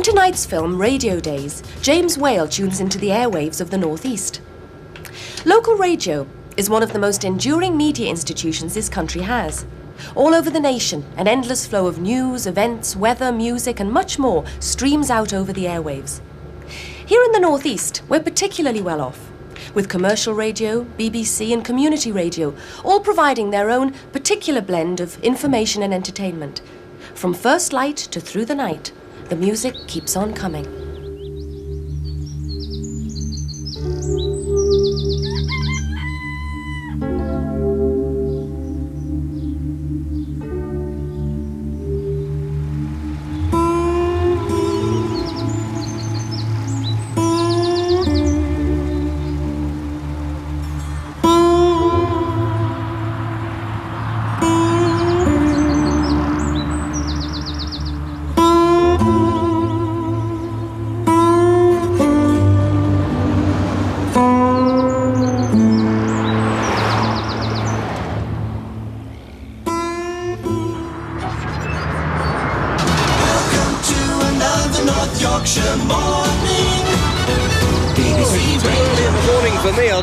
tonight's film, Radio Daze, James Whale tunes into the airwaves of the Northeast. Local radio is one of the most enduring media institutions this country has. All over the nation, an endless flow of news, events, weather, music, and much more streams out over the airwaves. Here in the Northeast, we're particularly well off, with commercial radio, BBC, and community radio, all providing their own particular blend of information and entertainment. From first light to through the night, the music keeps on coming.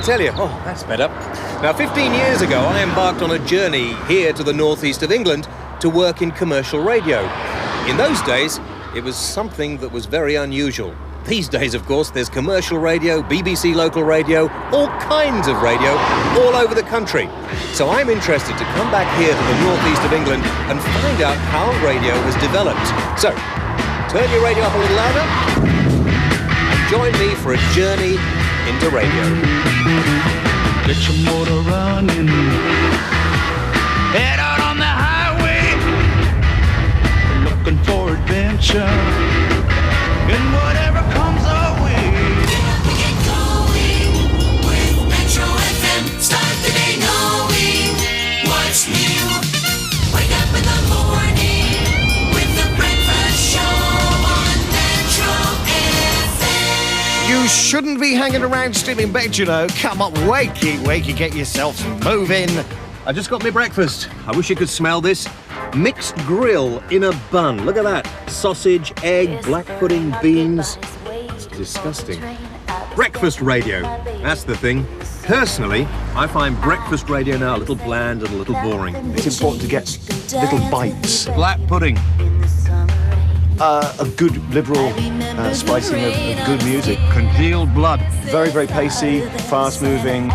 Tell you. Oh, that's better. Now, 15 years ago, I embarked on a journey here to the northeast of England to work in commercial radio. In those days, it was something that was very unusual. These days, of course, there's commercial radio, BBC local radio, all kinds of radio all over the country. So I'm interested to come back here to the northeast of England and find out how radio has developed. So, turn your radio up a little louder and join me for a journey into radio. Get your motor running, head out on the highway, looking for adventure, and whatever comes our way. Get up and get going with Metro FM. Start the day knowing what's new. Wake up in the morning with the breakfast show on Metro FM. You shouldn't be hanging around still in bed, you know. Come on, wakey, get yourself moving. I just got my breakfast. I wish you could smell this. Mixed grill in a bun. Look at that. Sausage, egg, black pudding, beans. It's disgusting. Breakfast radio. That's the thing. Personally, I find breakfast radio now a little bland and a little boring. It's important to get little bites. Black pudding. A good liberal spicing of good music. Congealed blood. Very, very pacey, fast-moving.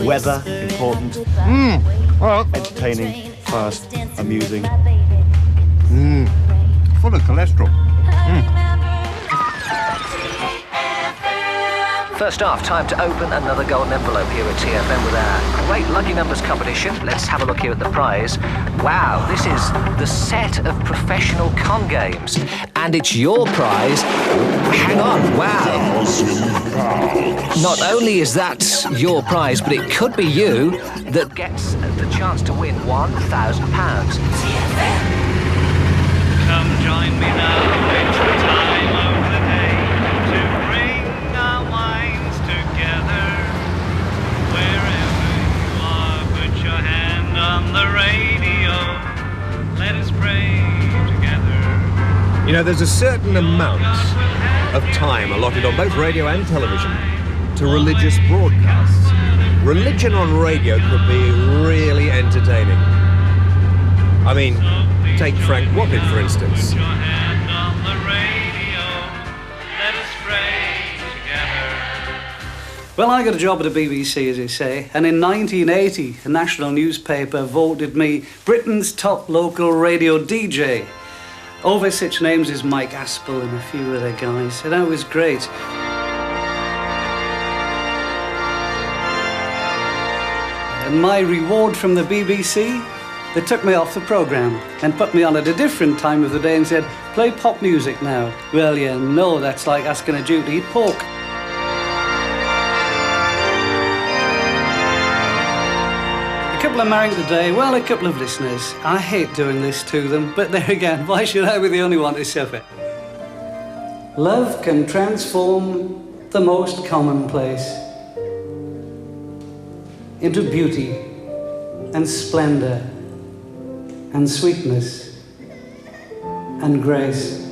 Weather, important. Well, Entertaining, fast, amusing. Full of cholesterol. First off, time to open another golden envelope here at TFM with our great Lucky Numbers competition. Let's have a look here at the prize. Wow, this is the set of professional con games. And it's your prize. Hang on, wow. Not only is that your prize, but it could be you that gets the chance to win £1,000. TFM. Come join me now, it's the time of the day to bring our minds together. Wherever you are, put your hand on the radio. Let us pray together. You know, there's a certain amount of time allotted on both radio and television to religious broadcasts. Religion on radio could be really entertaining. I mean, take Frank Wapping, for instance. Put your hand on the radio. Let us pray together. Well, I got a job at the BBC, as they say, and in 1980, a national newspaper voted me Britain's top local radio DJ. Over such names as Mike Aspel and a few other guys, and that was great. And my reward from the BBC, they took me off the programme and put me on at a different time of the day and said, play pop music now. Well, you know that's like asking a Jew to eat pork. A couple are marrying today, well, a couple of listeners. I hate doing this to them, but there again, why should I be the only one to suffer? Love can transform the most commonplace into beauty and splendor and sweetness and grace.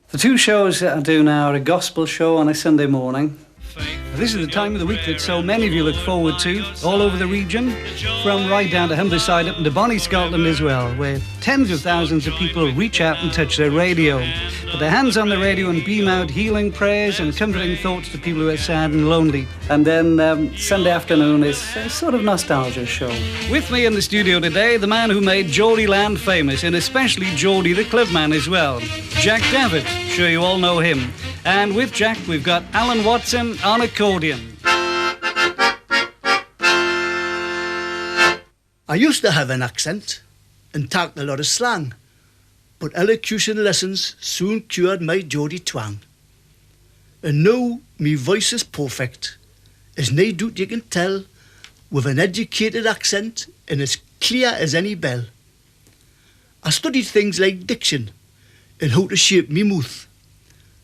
The two shows that I do now are a gospel show on a Sunday morning. This is the time of the week that so many of you look forward to, all over the region, from right down to Humberside up into Bonnie, Scotland as well, where tens of thousands of people reach out and touch their radio, put their hands on the radio and beam out healing prayers and comforting thoughts to people who are sad and lonely. And then Sunday afternoon is a sort of nostalgia show. With me in the studio today, the man who made Geordie Land famous, and especially Geordie the Clubman as well, Jack Davitt. Sure you all know him. And with Jack, we've got Alan Watson on accordion. I used to have an accent and talk a lot of slang, but elocution lessons soon cured my Geordie twang. And now me voice is perfect, as nae doubt you can tell, with an educated accent and as clear as any bell. I studied things like diction and how to shape me mouth.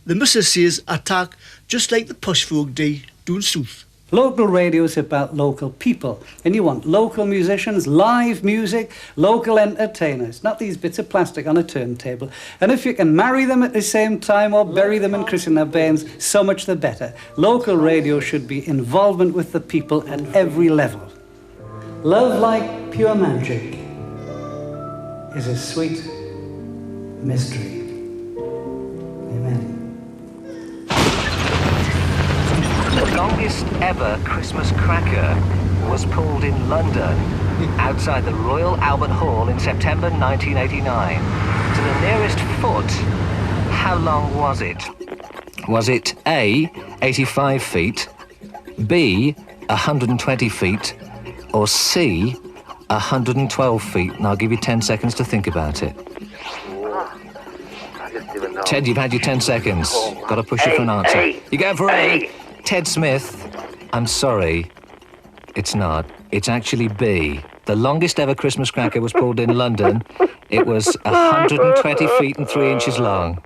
The missus says I talk just like the posh folk do down south. Local radio is about local people, and you want local musicians, live music, local entertainers, not these bits of plastic on a turntable. And if you can marry them at the same time or bury them in christening bairns, so much the better. Local radio should be involvement with the people at every level. Love like pure magic is a sweet mystery. Amen. The longest ever Christmas cracker was pulled in London outside the Royal Albert Hall in September 1989. To the nearest foot, how long was it? Was it A, 85 feet, B, 120 feet, or C, 112 feet? And I'll give you 10 seconds to think about it. Ted, you've had your 10 seconds. Got to push you for an answer. You going for A? Ted Smith, I'm sorry, it's not. It's actually B. The longest ever Christmas cracker was pulled in London. It was 120 feet and 3 inches long.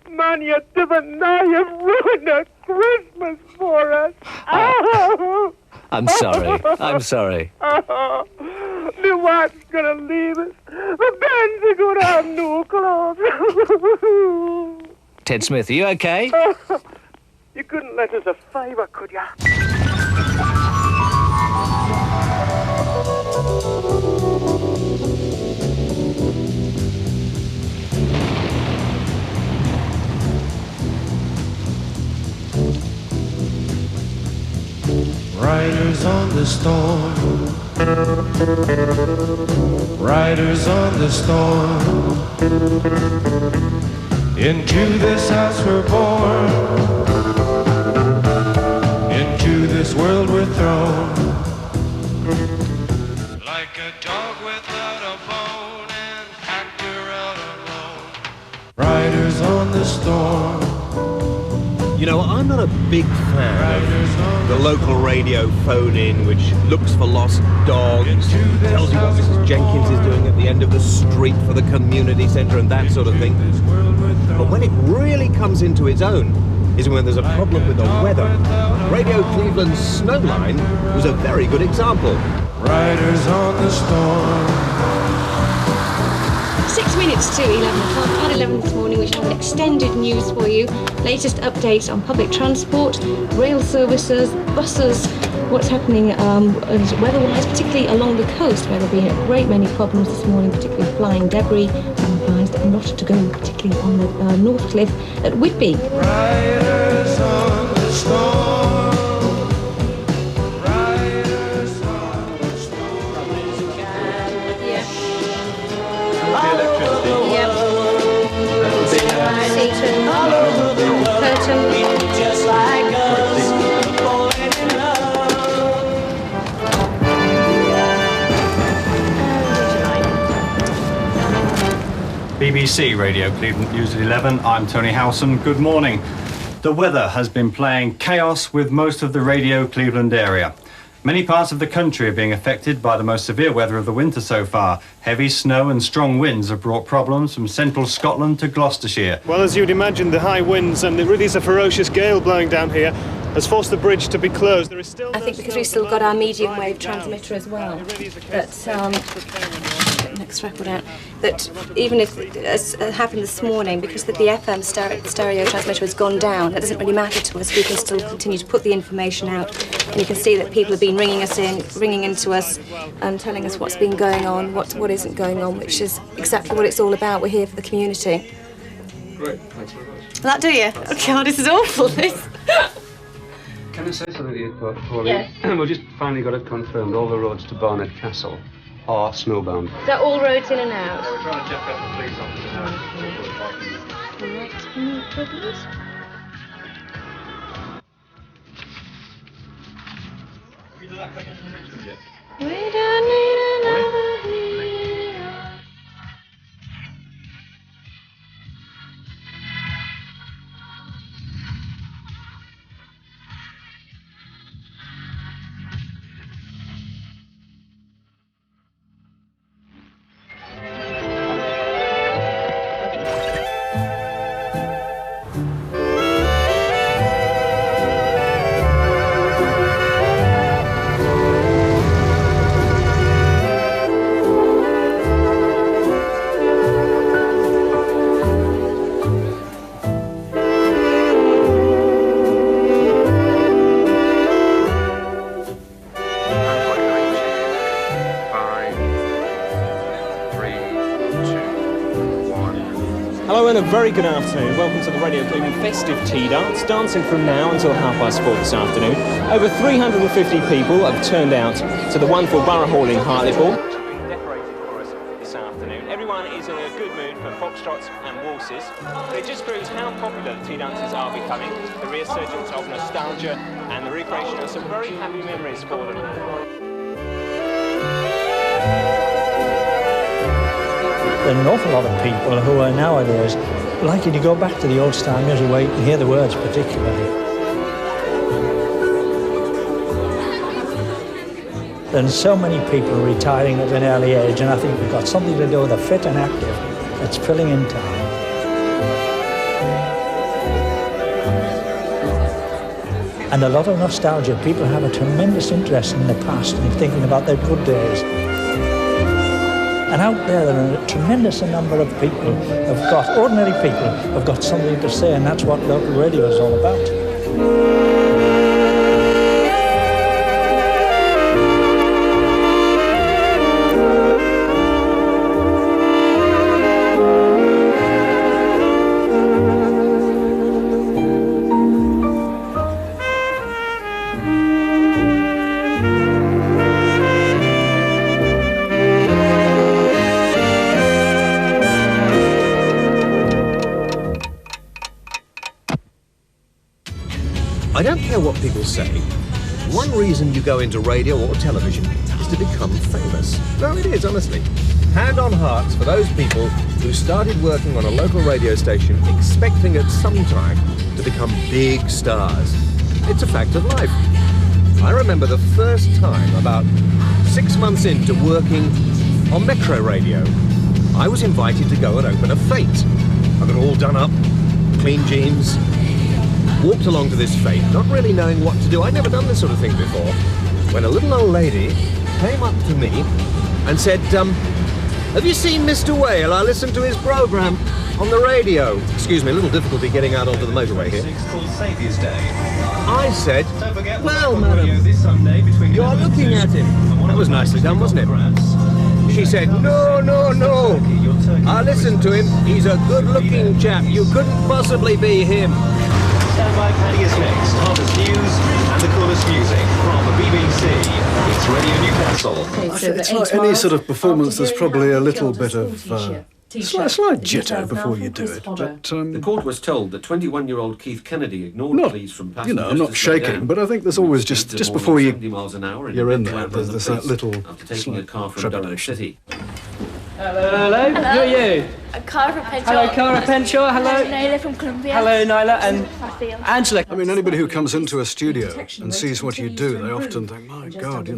Man, you didn't know you've ruined a Christmas for us. I'm sorry. I'm sorry. My wife's gonna leave us. The bands are gonna have no clothes. Ted Smith, are you okay? You couldn't let us a favour, could ya? Riders on the storm, riders on the storm. Into this house we're born, into this world we're thrown. Like a dog without a bone, an actor out alone. Riders on the storm. You know, I'm not a big fan of the local radio phone-in, which looks for lost dogs, tells you what Mrs. Jenkins is doing at the end of the street for the community centre and that sort of thing. But when it really comes into its own is when there's a problem with the weather. Radio Cleveland's Snowline was a very good example. Riders on the storm. 6 minutes to 11 o'clock, at 11 this morning, we shall have extended news for you. Latest updates on public transport, rail services, buses, what's happening weather-wise, particularly along the coast, where there have been a great many problems this morning, particularly flying debris. I'm advised not to go, particularly on the North Cliff at Whitby. Riders on the storm. BBC Radio Cleveland News at 11. I'm Tony Howson. Good morning. The weather has been playing chaos with most of the Radio Cleveland area. Many parts of the country are being affected by the most severe weather of the winter so far. Heavy snow and strong winds have brought problems from central Scotland to Gloucestershire. Well, as you'd imagine, the high winds and it really is a ferocious gale blowing down here has forced the bridge to be closed. There is still I think because we've still got our medium wave transmitter as well. But next record out, that even if, as happened this morning, because the FM stereo transmitter has gone down, that doesn't really matter to us. We can still continue to put the information out, and you can see that people have been ringing into us and telling us what's been going on, what isn't going on, which is exactly what it's all about. We're here for the community. Great, thanks very much. That do you? Oh God, this is awful, this. Can I say something to you, Pauline? Yes. We've just finally got it confirmed. All the roads to Barnet Castle are snowbound. Is that all roads in and out? We're trying to check out the police officer now. Right, no problems. We don't need another hero. Hello and a very good afternoon. Welcome to the Radio Cleveland festive tea dance, dancing from now until 4:30 this afternoon. Over 350 people have turned out to the wonderful Borough Hall in Hartlepool. Decorated for us this afternoon. Everyone is in a good mood for foxtrots and waltzes. It just proves how popular the tea dances are becoming, the resurgence of nostalgia and the recreation of some very happy memories for them. There are an awful lot of people who are nowadays liking to go back to the old-style music where you can hear the words particularly. There's so many people retiring at an early age, and I think we've got something to do with the fit and active that's filling in town. And a lot of nostalgia. People have a tremendous interest in the past and thinking about their good days. And out there are a tremendous number of people have got, ordinary people, have got something to say, and that's what local radio is all about. I don't care what people say. One reason you go into radio or television is to become famous. No, it is, honestly. Hand on hearts for those people who started working on a local radio station expecting at some time to become big stars. It's a fact of life. I remember the first time, about 6 months into working on Metro Radio, I was invited to go and open a fete. I got all done up, clean jeans, walked along to this fete, not really knowing what to do. I'd never done this sort of thing before, when a little old lady came up to me and said, have you seen Mr. Whale? I listened to his programme on the radio. Excuse me, a little difficulty getting out onto the motorway here. I said, well, madam, you are looking at him. That was nicely done, wasn't it? She said, no, no, no. I listened to him. He's a good-looking chap. You couldn't possibly be him. Standby Paddy is next. Hardest news and the coolest music from the BBC. It's Radio Newcastle. It's like any sort of performance, there's probably a little bit of slight jitter before you do it. But the court was told that 21-year-old Keith Kennedy ignored pleas from passengers. I'm not shaking, but I think there's always just before you're in there, there's that little taking a car from Dublin City. Hello. Who are you? Cara from Penshaw. Hello, Cara Penshaw. Hello. Nyla from Columbia. Hello, Nyla. And Angela. I mean, anybody who comes into a studio and sees what you do, they often think, my God,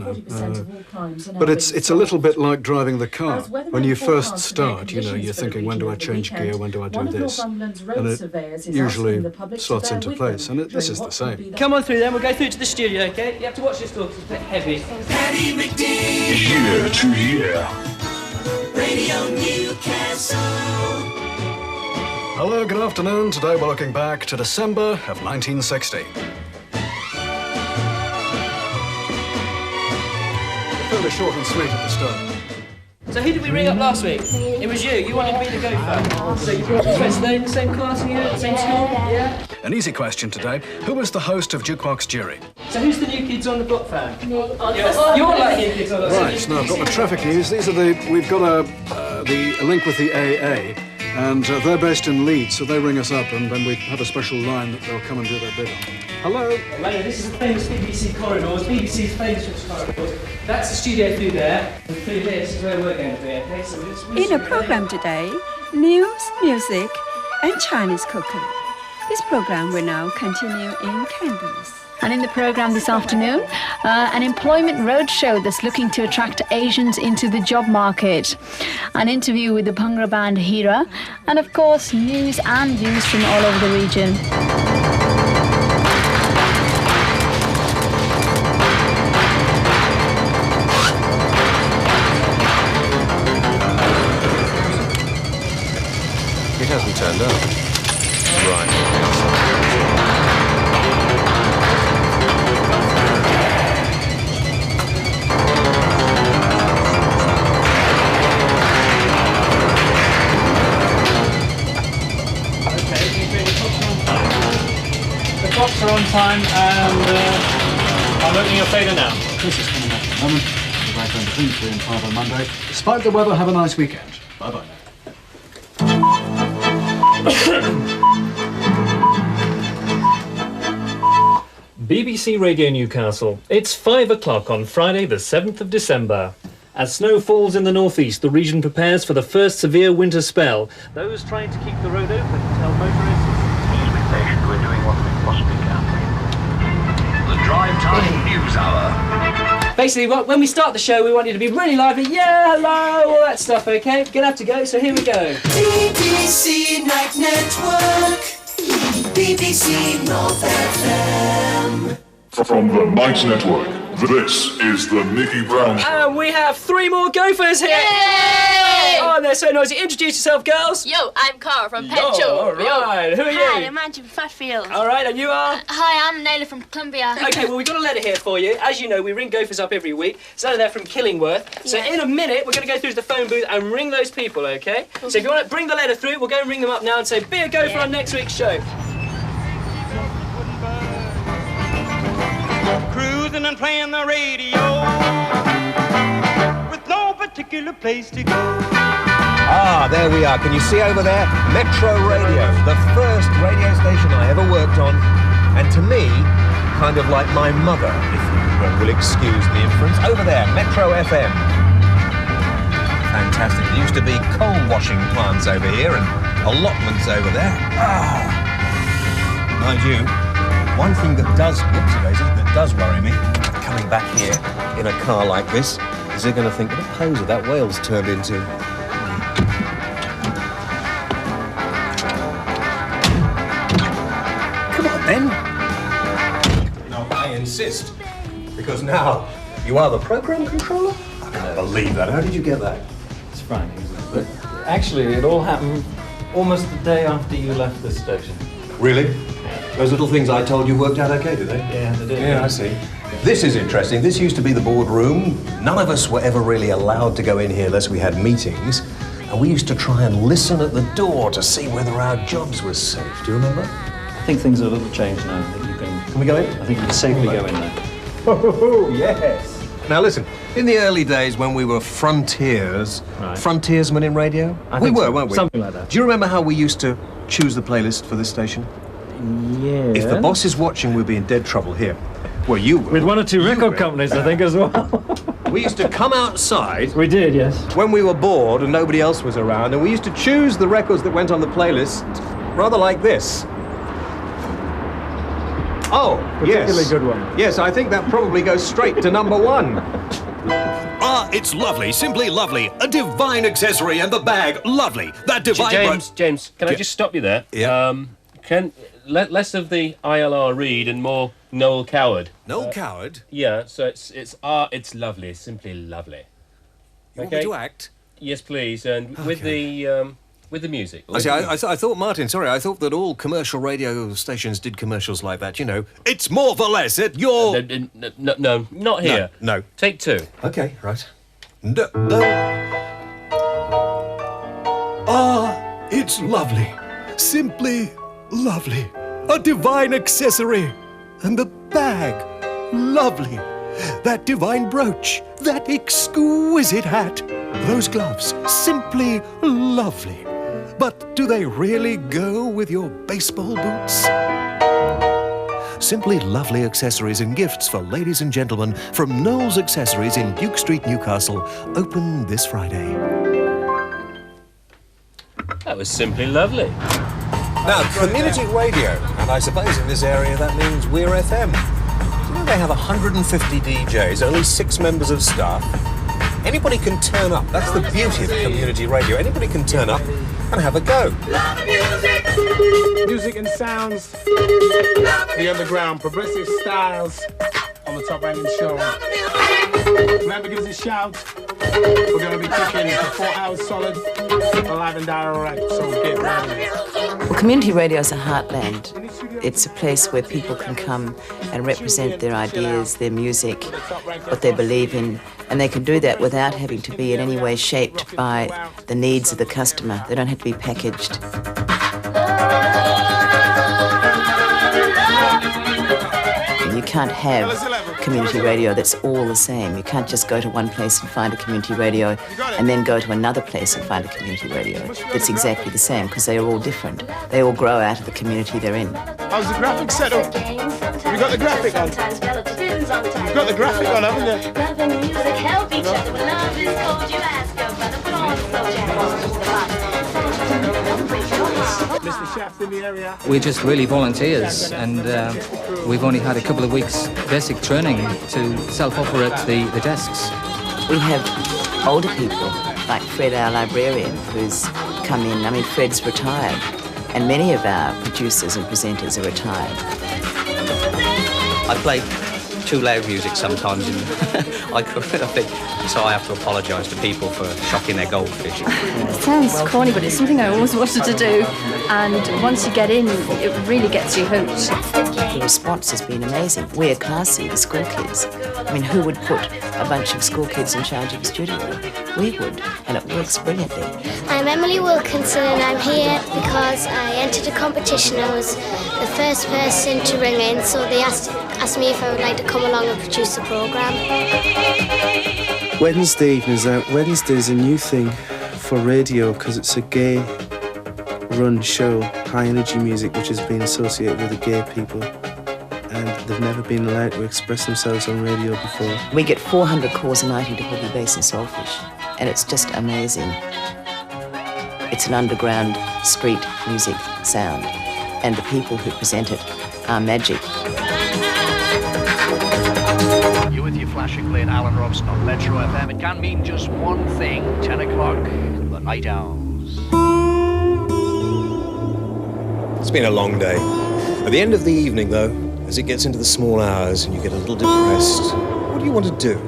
but it's a little bit like driving the car. When you first start, you're thinking, when do I change gear? When do I do this? And it usually slots into place. And this is the same. Come on through then. We'll go through to the studio, okay? You have to watch this door because it's a bit heavy. Paddy McDee. Year to year. Radio Newcastle. Hello, good afternoon. Today we're looking back to December of 1960. Fairly short and sweet at the start. So who did we ring up last week? It was you. You wanted to be the gopher. So you brought your friends. Are they in the same class as you, at the same school? Yeah? An easy question today. Who was the host of Jukebox Jury? So who's the New Kids on the Block fan? You're like New Kids on the Block. Right, now I've got the traffic news. These are we've got a link with the AA, and they're based in Leeds, so they ring us up, and then we have a special line that they'll come and do their bid on. Hello. Hello, this is the famous BBC corridors, BBC's famous corridors. That's the studio through there, and through this is where we're going to be, okay? So In a programme today, news, music and Chinese cookery. This programme will now continue in Cantonese. And in the programme this afternoon, an employment roadshow that's looking to attract Asians into the job market, an interview with the Bhangra band Hira, and of course news and views from all over the region. It hasn't turned up. Right. The clocks are on time, and I'm opening your fader now. This is coming up in a moment. We're back on between 3 and 5 on Monday. Despite the weather, have a nice weekend. Bye-bye now. BBC Radio Newcastle. It's 5 o'clock on Friday the 7th of December. As snow falls in the northeast, the region prepares for the first severe winter spell. Those trying to keep the road open tell motorists... Please be patient, we're doing what we possibly can. The Drive Time News Hour. Basically, when we start the show, we want you to be really lively. Yeah, hello, all that stuff, okay? Gonna have to go, so here we go. BBC Night Network. BBC North FM. From the Night Network, this is the Nicky Brown Show. And we have 3 more gophers here. Yay! Oh, they're so noisy. Introduce yourself, girls. Yo, I'm Cara from Yo, Petrol. all right. Who are you? Hi, I'm Angie from Fatfield. All right, and you are? Hi, I'm Naylor from Columbia. Okay, well, we've got a letter here for you. As you know, we ring gophers up every week. So they're from Killingworth. So Yes. in a minute, we're going to go through to the phone booth and ring those people, okay? So if you want to bring the letter through, we'll go and ring them up now and say, be a gopher on next week's show. Cruising and playing the radio with no particular place to go. Ah, there we are. Can you see over there? Metro Radio, the first radio station I ever worked on. And to me, kind of like my mother, if you will excuse the inference. Over there, Metro FM. Fantastic. There used to be coal washing plants over here and allotments over there. Ah. Mind you, one thing that does, that does worry me, coming back here in a car like this, is they're going to think, what a poser that whale's turned into. Come on, then. No, I insist. Because now you are the program controller? I can't believe that. How did you get that? It's frightening, isn't it? But actually, it all happened almost the day after you left the station. Really? Those little things I told you worked out okay, did they? Yeah, they did. Yeah, I see. This is interesting. This used to be the boardroom. None of us were ever really allowed to go in here unless we had meetings. And we used to try and listen at the door to see whether our jobs were safe. Do you remember? I think things are a little changed now. I think you can... Can we go in? I think you can safely go in there. Oh, yes. Now listen, in the early days when we were frontiersmen in radio, we were, weren't we? Something like that. Do you remember how we used to choose the playlist for this station? Yeah. If the boss is watching, we'll be in dead trouble here. Well, you were. With 1 or 2 record companies, I think, as well. We used to come outside. We did, yes. When we were bored and nobody else was around, and we used to choose the records that went on the playlist, rather like this. Oh, Particularly yes. good one. Yes, I think that probably goes straight to number 1. Ah, it's lovely, simply lovely. A divine accessory and the bag, lovely. That divine... James, can I just stop you there? Yeah. Can less of the ILR Reid and more Noel Coward. Noel Coward? Yeah, so it's lovely, simply lovely. You want me to act? Yes, please, and with the music. I see. I thought, Martin. Sorry, I thought that all commercial radio stations did commercials like that. You know, it's more for less at your. No, not here. No. Take two. Okay, right. No. Ah, it's lovely. Simply lovely. A divine accessory. And the bag. Lovely. That divine brooch. That exquisite hat. Those gloves. Simply lovely. But do they really go with your baseball boots? Simply lovely accessories and gifts for ladies and gentlemen from Knowles Accessories in Duke Street, Newcastle. Open this Friday. That was simply lovely. Now, community radio, and I suppose in this area that means We're FM. Do you know they have 150 DJs, only 6 members of staff? Anybody can turn up. That's the beauty of community radio. Anybody can turn up and have a go. Music and sounds, the underground, progressive styles on the top end show. Remember, give us a shout. We're going to be kicking for 4 hours solid, live and direct, so get ready. Well, community radio is a heartland. It's a place where people can come and represent their ideas, their music, what they believe in, and they can do that without having to be in any way shaped by the needs of the customer. They don't have to be packaged. You can't have community radio that's all the same. You can't just go to one place and find a community radio and then go to another place and find a community radio that's exactly the same, because they are all different. They all grow out of the community they're in. How's the graphic set up? You got the graphic on? You've got the graphic on, haven't you? Mr. Chef in the area. We're just really volunteers, and we've only had a couple of weeks basic training to self-operate the desks. We have older people, like Fred, our librarian, who's come in. I mean, Fred's retired, and many of our producers and presenters are retired. I play too loud music sometimes, and I think so. I have to apologise to people for shocking their goldfish. It sounds corny, but it's something I always wanted to do, and once you get in, it really gets you hooked. The response has been amazing. We're classy, the school kids. I mean, who would put a bunch of school kids in charge of a studio? We would, and it works brilliantly. I'm Emily Wilkinson, and I'm here because I entered a competition. I was the first person to ring in, so they asked me if I would like to come along and produce a programme. Wednesday evenings out. Wednesday's a new thing for radio because it's a gay-run show, high energy music, which has been associated with the gay people, and they've never been allowed to express themselves on radio before. We get 400 calls a night into Hoggy Bass and Saltfish, and it's just amazing. It's an underground street music sound, and the people who present it are magic. You're with your flashing lane, Alan Robson on Metro FM. It can mean just one thing, 10 o'clock, the Night Owls. It's been a long day. At the end of the evening, though, as it gets into the small hours and you get a little depressed, what do you want to do?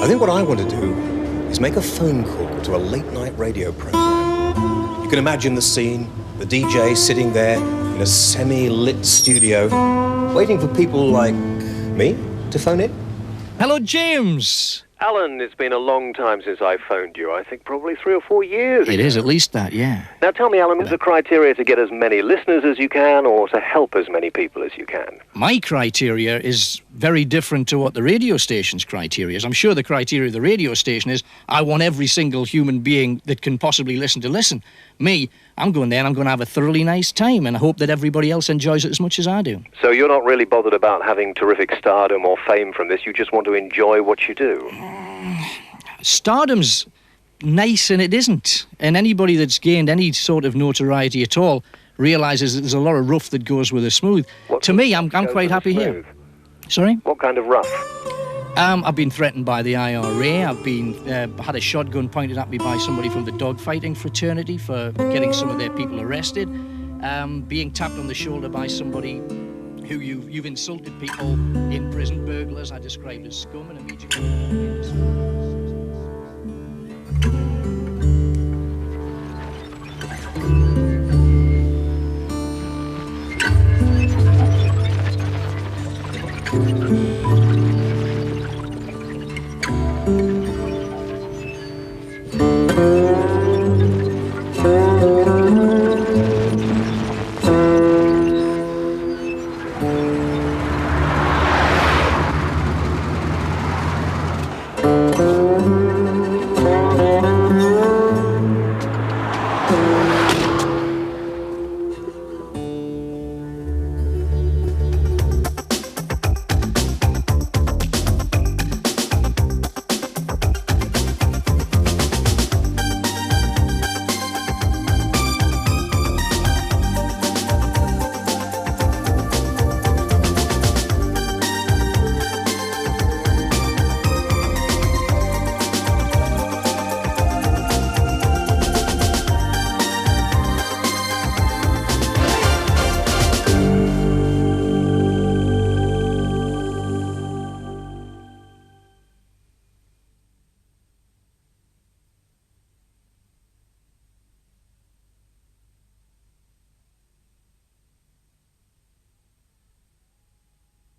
I think what I want to do is make a phone call to a late-night radio program. You can imagine the scene, the DJ sitting there in a semi-lit studio, waiting for people like me to phone in. Hello, James. Alan, it's been a long time since I phoned you. I think probably 3 or 4 years It ago. is at least that, yeah. Now tell me, Alan, what's the criteria to get as many listeners as you can or to help as many people as you can? My criteria is very different to what the radio station's criteria is. I'm sure the criteria of the radio station is I want every single human being that can possibly listen to listen. Me, I'm going there and I'm going to have a thoroughly nice time, and I hope that everybody else enjoys it as much as I do. So you're not really bothered about having terrific stardom or fame from this, you just want to enjoy what you do? Stardom's nice and it isn't. And anybody that's gained any sort of notoriety at all realises that there's a lot of rough that goes with a smooth. To me, I'm quite happy here. Sorry? What kind of rough? I've been threatened by the IRA. I've been had a shotgun pointed at me by somebody from the dogfighting fraternity for getting some of their people arrested. Being tapped on the shoulder by somebody who you've insulted people in prison, burglars I described as scum, and immediately